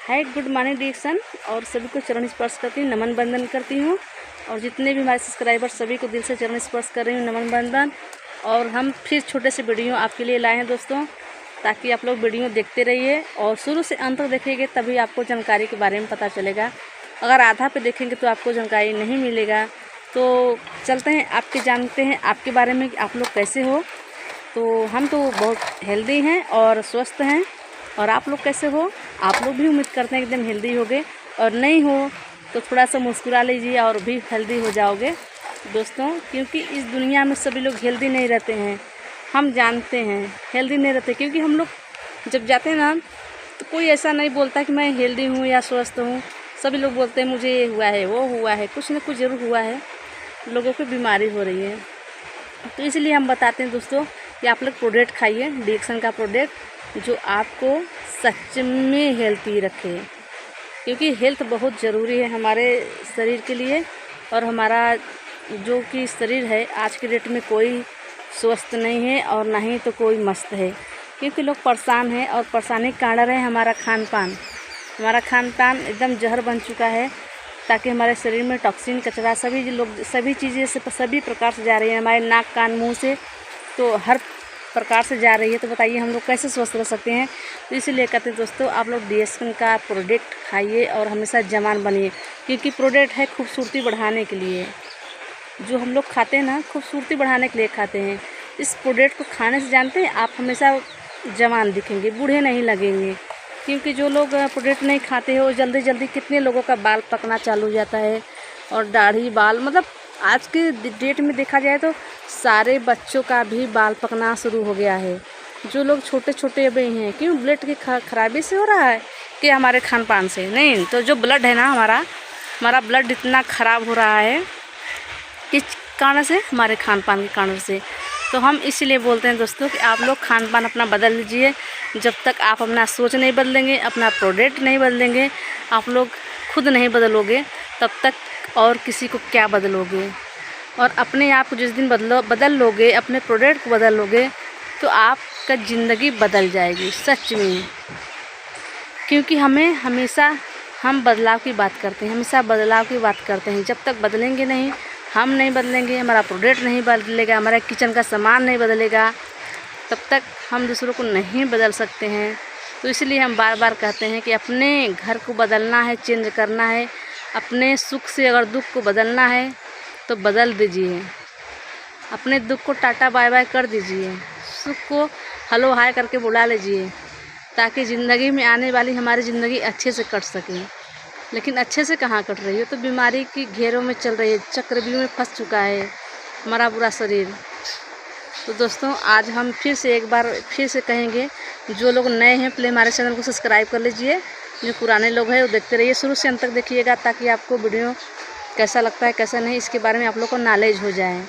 Hi good morning Dixon. और सभी को चरण स्पर्श करती हूँ, नमन बंदन करती हूँ। और जितने भी हमारे सब्सक्राइबर सभी को दिल से चरण स्पर्श कर रही हूँ, नमन बंदन। और हम फिर छोटे से वीडियो आपके लिए लाए हैं दोस्तों, ताकि आप लोग वीडियो देखते रहिए और शुरू से अंत तक देखेंगे तभी आपको जानकारी के बारे में पता चलेगा। अगर आधा पे देखेंगे तो आपको जानकारी नहीं मिलेगा। तो चलते हैं, आपके जानते हैं आपके बारे में कि आप लोग कैसे हो। तो हम तो बहुत हेल्दी हैं और स्वस्थ हैं। और आप लोग कैसे हो? आप लोग भी उम्मीद करते हैं एकदम हेल्दी होगे, और नहीं हो तो थोड़ा सा मुस्कुरा लीजिए और भी हेल्दी हो जाओगे दोस्तों। क्योंकि इस दुनिया में सभी लोग हेल्दी नहीं रहते हैं, हम जानते हैं हेल्दी नहीं रहते। क्योंकि हम लोग जब जाते हैं ना तो कोई ऐसा नहीं बोलता कि मैं हेल्दी हूँ या स्वस्थ हूँ। सभी लोग बोलते हैं मुझे ये हुआ है, वो हुआ है, कुछ ना कुछ ज़रूर हुआ है, लोगों को बीमारी हो रही है। तो इसलिए हम बताते हैं दोस्तों कि आप लोग प्रोडक्ट खाइए, डिक्सन का प्रोडक्ट, जो आपको सच में हेल्थी रखे। क्योंकि हेल्थ बहुत ज़रूरी है हमारे शरीर के लिए। और हमारा जो कि शरीर है आज के डेट में कोई स्वस्थ नहीं है और ना ही तो कोई मस्त है। क्योंकि लोग परेशान हैं और परेशानी का कारण है हमारा खान पान। हमारा खान पान एकदम जहर बन चुका है, ताकि हमारे शरीर में टॉक्सिन कचरा सभी चीज़ें से सभी प्रकार से जा रही है हमारे नाक कान मुंह से, तो हर प्रकार से जा रही है। तो बताइए हम लोग कैसे स्वस्थ रह सकते हैं? तो इसीलिए कहते हैं दोस्तों, आप लोग डिक्सन का प्रोडक्ट खाइए और हमेशा जवान बनिए। क्योंकि प्रोडक्ट है खूबसूरती बढ़ाने के लिए। जो हम लोग खाते हैं ना, खूबसूरती बढ़ाने के लिए खाते हैं। इस प्रोडक्ट को खाने से जानते हैं आप हमेशा जवान दिखेंगे, बूढ़े नहीं लगेंगे। क्योंकि जो लोग प्रोडक्ट नहीं खाते हैं वो जल्दी जल्दी कितने लोगों का बाल पकना चालू हो जाता है, और दाढ़ी बाल, मतलब आज के डेट में देखा जाए तो सारे बच्चों का भी बाल पकना शुरू हो गया है। जो लोग छोटे छोटे अभी हैं, ब्लड की खराबी से हो रहा है कि हमारे खान पान से नहीं, तो जो ब्लड है ना हमारा ब्लड इतना ख़राब हो रहा है किस कारण से? हमारे खान पान के कारण से। तो हम इसीलिए बोलते हैं दोस्तों कि आप लोग खान पान अपना बदल लीजिए। जब तक आप अपना सोच नहीं बदलेंगे, अपना प्रोडक्ट नहीं बदलेंगे, आप लोग खुद नहीं बदलोगे, तब तक और किसी को क्या बदलोगे। और अपने आप को जिस दिन बदल लोगे, अपने प्रोडक्ट को बदल लोगे, तो आपका ज़िंदगी बदल जाएगी सच में। क्योंकि हम बदलाव की बात करते हैं, हमेशा बदलाव की बात करते हैं। जब तक बदलेंगे नहीं, हम नहीं बदलेंगे, हमारा प्रोडक्ट नहीं बदलेगा, हमारा किचन का सामान नहीं बदलेगा, तब तक हम दूसरों को नहीं बदल सकते हैं। तो इसलिए हम बार बार कहते हैं कि अपने घर को बदलना है, चेंज करना है। अपने सुख से अगर दुख को बदलना है तो बदल दीजिए। अपने दुख को टाटा बाय बाय कर दीजिए, सुख को हेलो हाय करके बुला लीजिए, ताकि ज़िंदगी में आने वाली हमारी ज़िंदगी अच्छे से कट सके। लेकिन अच्छे से कहाँ कट रही है? तो बीमारी की घेरों में चल रही है, चक्रव्यूह में फंस चुका है हमारा पूरा शरीर। तो दोस्तों आज हम एक बार फिर से कहेंगे, जो लोग नए हैं प्लीज़ हमारे चैनल को सब्सक्राइब कर लीजिए। जो पुराने लोग हैं वो देखते रहिए, शुरू से अंत तक देखिएगा, ताकि आपको वीडियो कैसा लगता है कैसा नहीं इसके बारे में आप लोग को नॉलेज हो जाए।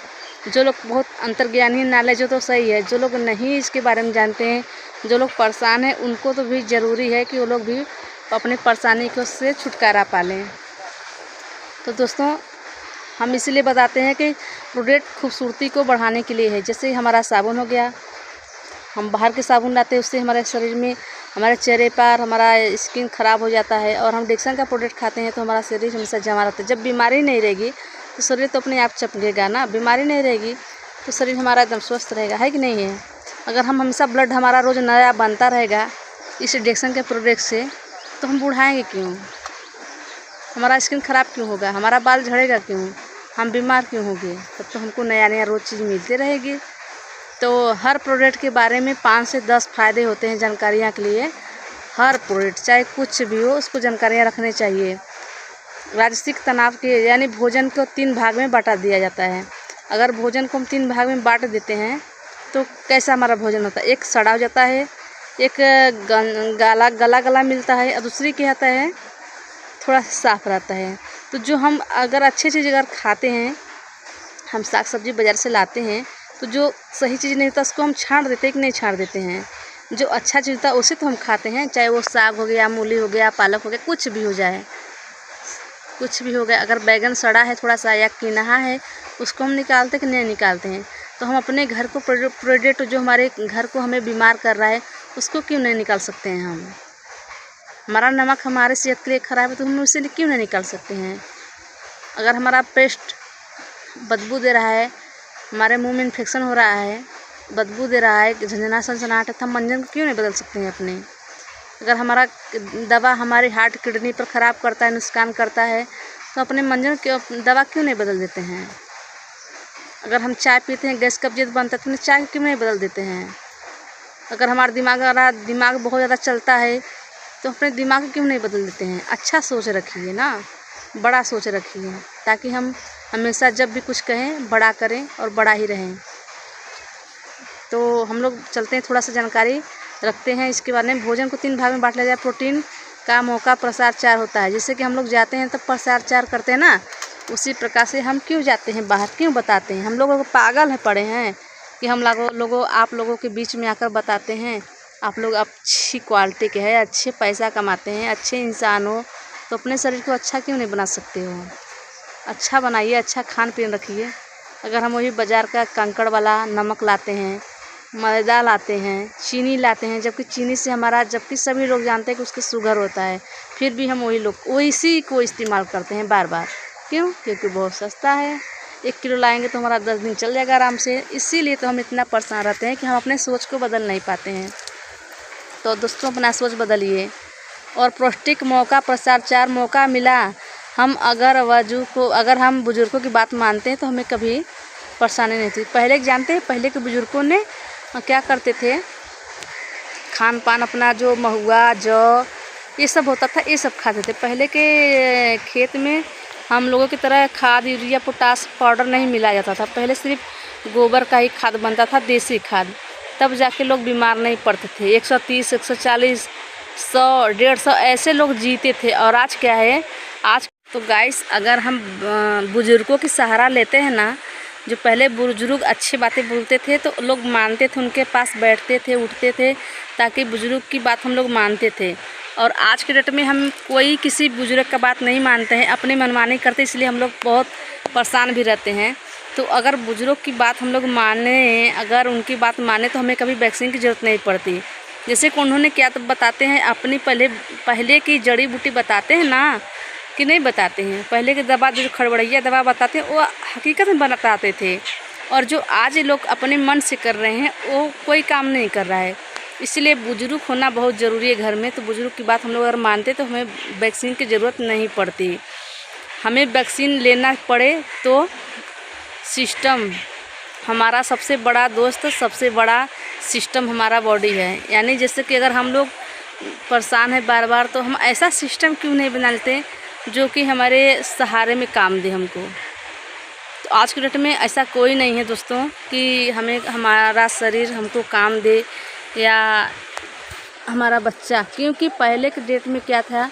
जो लोग बहुत अंतर्ज्ञानी नॉलेज हो तो सही है, जो लोग नहीं इसके बारे में जानते हैं, जो लोग परेशान हैं, उनको तो भी ज़रूरी है कि वो लोग भी अपनी परेशानी को से छुटकारा पा लें। तो दोस्तों हम इसलिए बताते हैं कि प्रोडक्ट खूबसूरती को बढ़ाने के लिए है। जैसे हमारा साबुन हो गया, हम बाहर के साबुन लाते हैं, उससे हमारे शरीर में, हमारे चेहरे पर हमारा स्किन ख़राब हो जाता है। और हम डिक्सन का प्रोडक्ट खाते हैं तो हमारा शरीर हमेशा जमा रहता है। जब बीमारी नहीं रहेगी तो शरीर तो अपने आप चमकेगा ना। बीमारी नहीं रहेगी तो शरीर हमारा एकदम स्वस्थ रहेगा, है कि नहीं है? अगर हम हमेशा ब्लड हमारा रोज़ नया बनता रहेगा इस डिक्सन के प्रोडक्ट से, तो हम बुढ़ाएंगे क्यों? हमारा स्किन ख़राब क्यों होगा? हमारा बाल झड़ेगा क्यों? हम बीमार क्यों होंगे? तब तो हमको नया नया रोज़ चीज़ मिलती रहेगी। तो हर प्रोडक्ट के बारे में 5 से 10 फ़ायदे होते हैं जानकारियाँ के लिए। हर प्रोडक्ट चाहे कुछ भी हो, उसको जानकारियाँ रखनी चाहिए। राजसिक तनाव के यानी भोजन को 3 भाग में बांटा दिया जाता है। अगर भोजन को हम 3 भाग में बांट देते हैं तो कैसा हमारा भोजन होता है? एक सड़ा हो जाता है, एक गला मिलता है, और दूसरी क्या होता है, थोड़ा साफ रहता है। तो जो हम अगर अच्छी चीज़ अगर खाते हैं, हम साग सब्जी बाज़ार से लाते हैं, तो जो सही चीज़ नहीं होता उसको हम छांट देते हैं कि नहीं छांट देते हैं। जो अच्छा चीज़ होता है उसे तो हम खाते हैं, चाहे वो साग हो गया, मूली हो गया, पालक हो गया, कुछ भी हो जाए, कुछ भी हो गया। अगर बैगन सड़ा है थोड़ा सा या किनहा है, उसको हम निकालते कि नहीं निकालते हैं? तो हम अपने घर को प्रोडक्ट जो हमारे घर को हमें बीमार कर रहा है उसको क्यों नहीं निकाल सकते हैं हम? हमारा नमक हमारे सेहत के लिए ख़राब है तो हम उसे क्यों नहीं निकाल सकते हैं। अगर हमारा पेस्ट बदबू दे रहा है, हमारे मुंह में इन्फेक्शन हो रहा है, बदबू दे रहा है, झंझना सनसनाहट है, तो हम मंजन को क्यों नहीं बदल सकते हैं अपने। अगर हमारा दवा हमारी हार्ट किडनी पर ख़राब करता है, नुकसान करता है, तो अपने मंजन की दवा क्यों नहीं बदल देते हैं। अगर हम चाय पीते हैं, गैस कब्जियत बनता है तो चाय क्यों नहीं बदल देते हैं। अगर हमारा दिमाग बहुत ज़्यादा चलता है तो अपने दिमाग को क्यों नहीं बदल देते हैं। अच्छा सोच रखिए ना, बड़ा सोच रखिए, ताकि हम हमेशा जब भी कुछ कहें बड़ा करें और बड़ा ही रहें। तो हम लोग चलते हैं, थोड़ा सा जानकारी रखते हैं इसके बारे में। भोजन को 3 भाग में बांट लिया जाए। प्रोटीन का मौका प्रसार 4 होता है। जैसे कि हम लोग जाते हैं तो प्रसार 4 करते हैं ना, उसी प्रकार से हम क्यों जाते हैं बाहर, क्यों बताते हैं। हम लोगों को पागल है पड़े हैं कि हम आप लोगों के बीच में आकर बताते हैं आप लोग अच्छी क्वालिटी के हैं, अच्छे पैसा कमाते हैं, अच्छे इंसान हो, तो अपने शरीर को अच्छा क्यों नहीं बना सकते हो। अच्छा बनाइए, अच्छा खान पीन रखिए। अगर हम वही बाज़ार का कंकड़ वाला नमक लाते हैं, मैदा लाते हैं, चीनी लाते हैं, जबकि सभी लोग जानते हैं कि उसके शुगर होता है, फिर भी हम वही को इस्तेमाल करते हैं बार बार। क्यों? क्योंकि बहुत सस्ता है। 1 किलो लाएंगे तो हमारा 10 दिन चल जाएगा आराम से। इसीलिए तो हम इतना परेशान रहते हैं कि हम अपने सोच को बदल नहीं पाते हैं। तो दोस्तों, अपना सोच बदलिए। और पौष्टिक मौका प्रसार 4 मौका मिला। अगर हम बुजुर्गों की बात मानते हैं तो हमें कभी परेशानी नहीं थी। पहले जानते हैं, पहले के बुजुर्गों ने क्या करते थे, खान पान अपना जो महुआ जौ ये सब होता था, ये सब खाते थे। पहले के खेत में हम लोगों की तरह खाद, यूरिया, पोटास पाउडर नहीं मिलाया जाता था। पहले सिर्फ गोबर का ही खाद बनता था, देसी खाद। तब जाके लोग बीमार नहीं पड़ते थे। 130, 140, 100, 150 ऐसे लोग जीते थे। और आज क्या है, आज तो गाइस, अगर हम बुजुर्गों की सहारा लेते हैं ना, जो पहले बुजुर्ग अच्छी बातें बोलते थे तो लोग मानते थे, उनके पास बैठते थे, उठते थे, ताकि बुजुर्ग की बात हम लोग मानते थे। और आज के डेट में हम कोई किसी बुजुर्ग का बात नहीं मानते हैं, अपनी मनमानी करते, इसलिए हम लोग बहुत परेशान भी रहते हैं। तो अगर बुजुर्ग की बात हम लोग माने, अगर उनकी बात माने तो हमें कभी वैक्सीन की ज़रूरत नहीं पड़ती। जैसे कि उन्होंने क्या तो बताते हैं, अपनी पहले की जड़ी बूटी बताते हैं ना, कि नहीं बताते हैं। पहले की दवा, जो खड़बड़ैया दवा बताते हैं, वो हकीकत में बताते थे। और जो आज लोग अपने मन से कर रहे हैं वो कोई काम नहीं कर रहा है। इसलिए बुजुर्ग होना बहुत ज़रूरी है घर में। तो बुजुर्ग की बात हम लोग अगर मानते तो हमें वैक्सीन की ज़रूरत नहीं पड़ती। हमें वैक्सीन लेना पड़े तो सिस्टम हमारा सबसे बड़ा दोस्त, सबसे बड़ा सिस्टम हमारा बॉडी है। यानी जैसे कि अगर हम लोग परेशान हैं बार बार, तो हम ऐसा सिस्टम क्यों नहीं बना लेते जो कि हमारे सहारे में काम दे हमको। तो आज के डेट में ऐसा कोई नहीं है दोस्तों कि हमारा शरीर हमको काम दे या हमारा बच्चा। क्योंकि पहले के डेट में क्या था,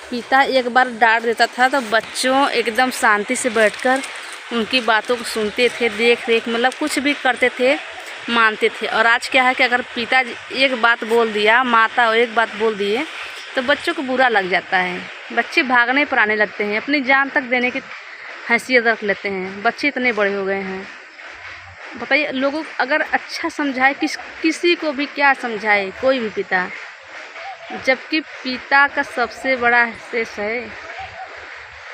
पिता एक बार डांट देता था तो बच्चों एकदम शांति से बैठकर उनकी बातों को सुनते थे, देख रेख मतलब कुछ भी करते थे, मानते थे। और आज क्या है कि अगर पिता एक बात बोल दिया, माता एक बात बोल दिए, तो बच्चों को बुरा लग जाता है। बच्चे भागने पर आने लगते हैं, अपनी जान तक देने की हैसियत रख लेते हैं। बच्चे इतने बड़े हो गए हैं। बताइए, लोगों अगर अच्छा समझाए, किसी को भी क्या समझाए कोई भी पिता, जबकि पिता का सबसे बड़ा हिस्सा है।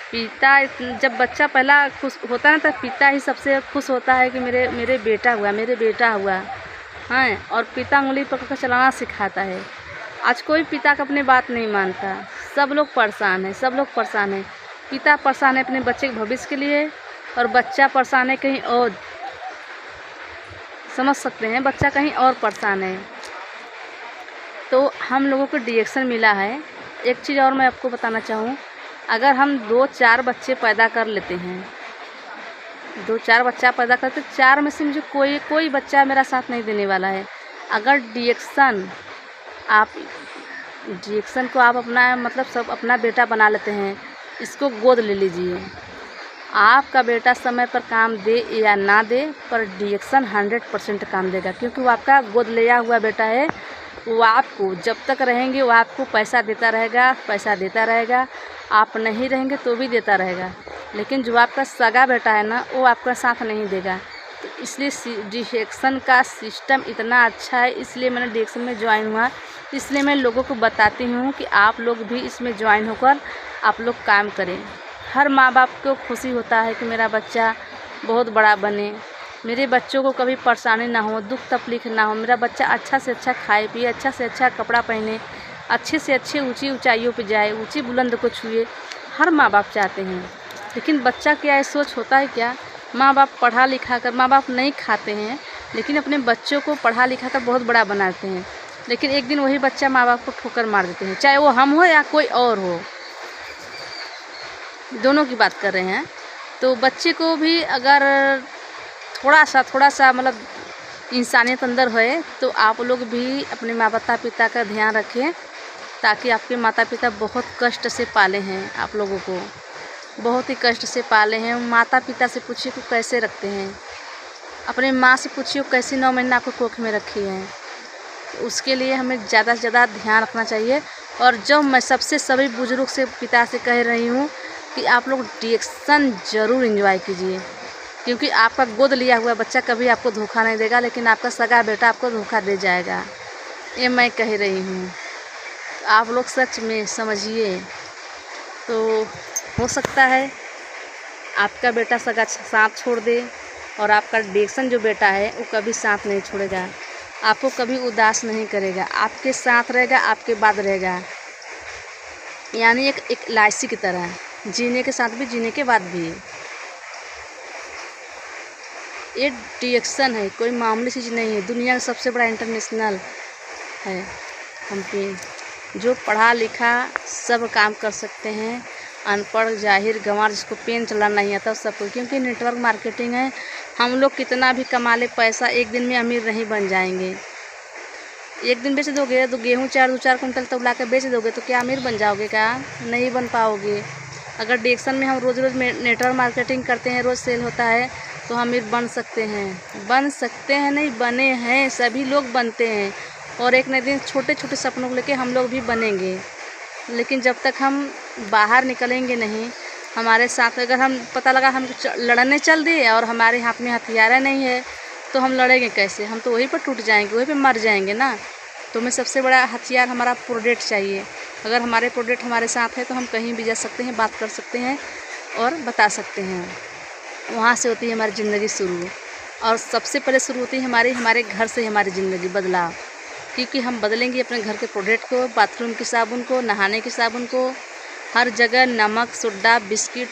पिता, जब बच्चा पहला खुश होता है ना, तो पिता ही सबसे खुश होता है कि मेरे बेटा हुआ, मेरे बेटा हुआ है। और पिता उंगली पकड़ कर चलाना सिखाता है। आज कोई पिता का अपनी बात नहीं मानता। सब लोग परेशान हैं, सब लोग परेशान हैं। पिता परेशान है अपने बच्चे के भविष्य के लिए, और बच्चा परेशान है कहीं और। समझ सकते हैं, बच्चा कहीं और परेशान है। तो हम लोगों को डिएक्शन मिला है। एक चीज़ और मैं आपको बताना चाहूँ, अगर हम 2-4 बच्चे पैदा कर लेते हैं, 2-4 बच्चा पैदा करते, 4 में से मुझे कोई बच्चा मेरा साथ नहीं देने वाला है। अगर डिएक्शन को आप अपना मतलब सब अपना बेटा बना लेते हैं, इसको गोद ले लीजिए। आपका बेटा समय पर काम दे या ना दे, पर डिएक्शन 100% काम देगा। क्योंकि वो आपका गोद लिया हुआ बेटा है। वो आपको जब तक रहेंगे वो आपको पैसा देता रहेगा। आप नहीं रहेंगे तो भी देता रहेगा। लेकिन जो आपका सगा बेटा है ना, वो आपका साथ नहीं देगा। तो इसलिए डिएक्शन का सिस्टम इतना अच्छा है, इसलिए मैंने डिएक्शन में ज्वाइन हुआ। इसलिए मैं लोगों को बताती हूँ कि आप लोग भी इसमें ज्वाइन होकर आप लोग काम करें। हर माँ बाप को खुशी होता है कि मेरा बच्चा बहुत बड़ा बने, मेरे बच्चों को कभी परेशानी ना हो, दुख तकलीफ ना हो, मेरा बच्चा अच्छा से अच्छा खाए पिए, अच्छा से अच्छा कपड़ा पहने, अच्छे से अच्छे ऊंची ऊंचाइयों पे जाए, ऊंची बुलंद को छुए। हर माँ बाप चाहते हैं, लेकिन बच्चा क्या है सोच होता है क्या, माँ बाप पढ़ा लिखा कर, माँ बाप नहीं खाते हैं लेकिन अपने बच्चों को पढ़ा लिखा कर बहुत बड़ा बनाते हैं, लेकिन एक दिन वही बच्चा माँ बाप को ठोकर मार देते हैं, चाहे वो हम हो या कोई और हो, दोनों की बात कर रहे हैं। तो बच्चे को भी अगर थोड़ा सा मतलब इंसानियत अंदर है तो आप लोग भी अपने माता पिता का ध्यान रखें, ताकि आपके माता पिता बहुत कष्ट से पाले हैं, आप लोगों को बहुत ही कष्ट से पाले हैं। माता पिता से पूछिए कि कैसे रखते हैं, अपने माँ से पूछिए कैसी 9 महीना आपको कोख में रखी है। तो उसके लिए हमें ज़्यादा से ज़्यादा ध्यान रखना चाहिए। और जो मैं सबसे सभी बुजुर्ग से पिता से कह रही हूँ कि आप लोग डिएक्शन ज़रूर एंजॉय कीजिए, क्योंकि आपका गोद लिया हुआ बच्चा कभी आपको धोखा नहीं देगा, लेकिन आपका सगा बेटा आपको धोखा दे जाएगा, ये मैं कह रही हूँ। आप लोग सच में समझिए, तो हो सकता है आपका बेटा सगा साथ छोड़ दे और आपका डिएक्शन जो बेटा है वो कभी साथ नहीं छोड़ेगा, आपको कभी उदास नहीं करेगा, आपके साथ रहेगा, आपके बाद रहेगा। यानी एक एलआईसी की तरह, जीने के साथ भी जीने के बाद भी। ये डिएक्शन है, कोई मामूली चीज़ नहीं है, दुनिया का सबसे बड़ा इंटरनेशनल है कंपनी, जो पढ़ा लिखा सब काम कर सकते हैं, अनपढ़ जाहिर गंवार जिसको पेन चलाना नहीं आता सबको, क्योंकि नेटवर्क मार्केटिंग है। हम लोग कितना भी कमा ले पैसा, एक दिन में अमीर नहीं बन जाएंगे। एक दिन बेच दोगे तो गेहूँ 4 कुंटल तक ला कर बेच दोगे तो क्या अमीर बन जाओगे? क्या नहीं बन पाओगे। अगर डिएक्शन में हम रोज़ नेटवर्क मार्केटिंग करते हैं, रोज़ सेल होता है, तो हम अमीर बन सकते हैं नहीं बने हैं, सभी लोग बनते हैं। और एक न दिन छोटे छोटे सपनों को लेके हम लोग भी बनेंगे, लेकिन जब तक हम बाहर निकलेंगे नहीं, हमारे साथ अगर हम पता लगा हम लड़ने चल दिए और हमारे हाथ में हथियार नहीं है तो हम लड़ेंगे कैसे? हम तो वहीं पर टूट जाएंगे, वहीं पर मर जाएंगे ना। तो हमें सबसे बड़ा हथियार हमारा प्रोडक्ट चाहिए। अगर हमारे प्रोडक्ट हमारे साथ है तो हम कहीं भी जा सकते हैं, बात कर सकते हैं और बता सकते हैं। वहाँ से होती है हमारी ज़िंदगी शुरू, और सबसे पहले शुरू होती है हमारे घर से हमारी ज़िंदगी बदलाव, क्योंकि हम बदलेंगे अपने घर के प्रोडक्ट को, बाथरूम की साबुन को, नहाने की साबुन को, हर जगह नमक, सोडा, बिस्किट,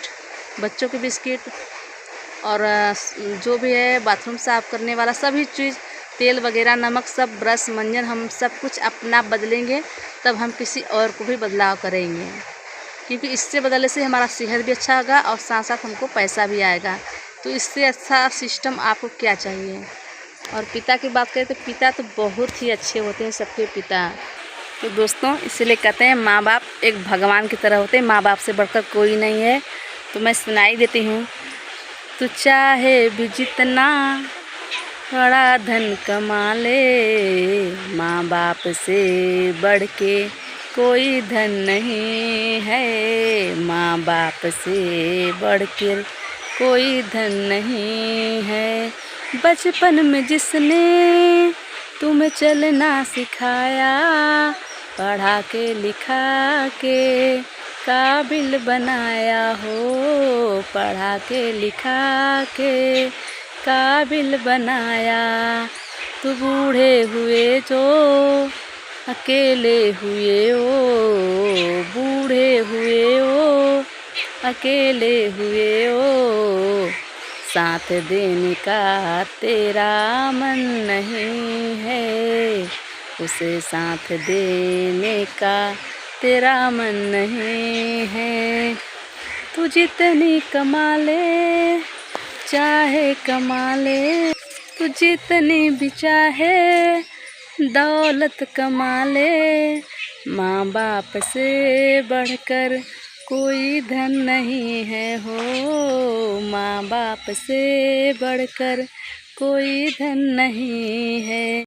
बच्चों के बिस्किट और जो भी है बाथरूम साफ़ करने वाला सभी चीज़, तेल वगैरह, नमक, सब ब्रश, मंजन, हम सब कुछ अपना बदलेंगे, तब हम किसी और को भी बदलाव करेंगे। क्योंकि इससे बदलने से हमारा सेहत भी अच्छा होगा और साथ साथ हमको पैसा भी आएगा। तो इससे अच्छा सिस्टम आपको क्या चाहिए? और पिता की बात करें तो पिता तो बहुत ही अच्छे होते हैं, सबके पिता। तो दोस्तों इसीलिए कहते हैं माँ बाप एक भगवान की तरह होते हैं, माँ बाप से बढ़कर कोई नहीं है। तो मैं सुनाई देती हूँ, तू चाहे भी जितना बड़ा धन कमा ले, माँ बाप से बढ़ के कोई धन नहीं है, माँ बाप से बढ़ के कोई धन नहीं है। बचपन में जिसने तुम्हें चलना सिखाया, पढ़ा के लिखा के काबिल बनाया हो, पढ़ा के लिखा के काबिल बनाया। तू बूढ़े हुए जो अकेले हुए ओ, बूढ़े हुए ओ अकेले हुए ओ, साथ देने का तेरा मन नहीं है, उसे साथ देने का तेरा मन नहीं है। तू जितनी कमा ले चाहे कमा ले, तू जितनी भी चाहे दौलत कमा ले, माँ बाप से बढ़कर कोई धन नहीं है हो, माँ बाप से बढ़कर कोई धन नहीं है।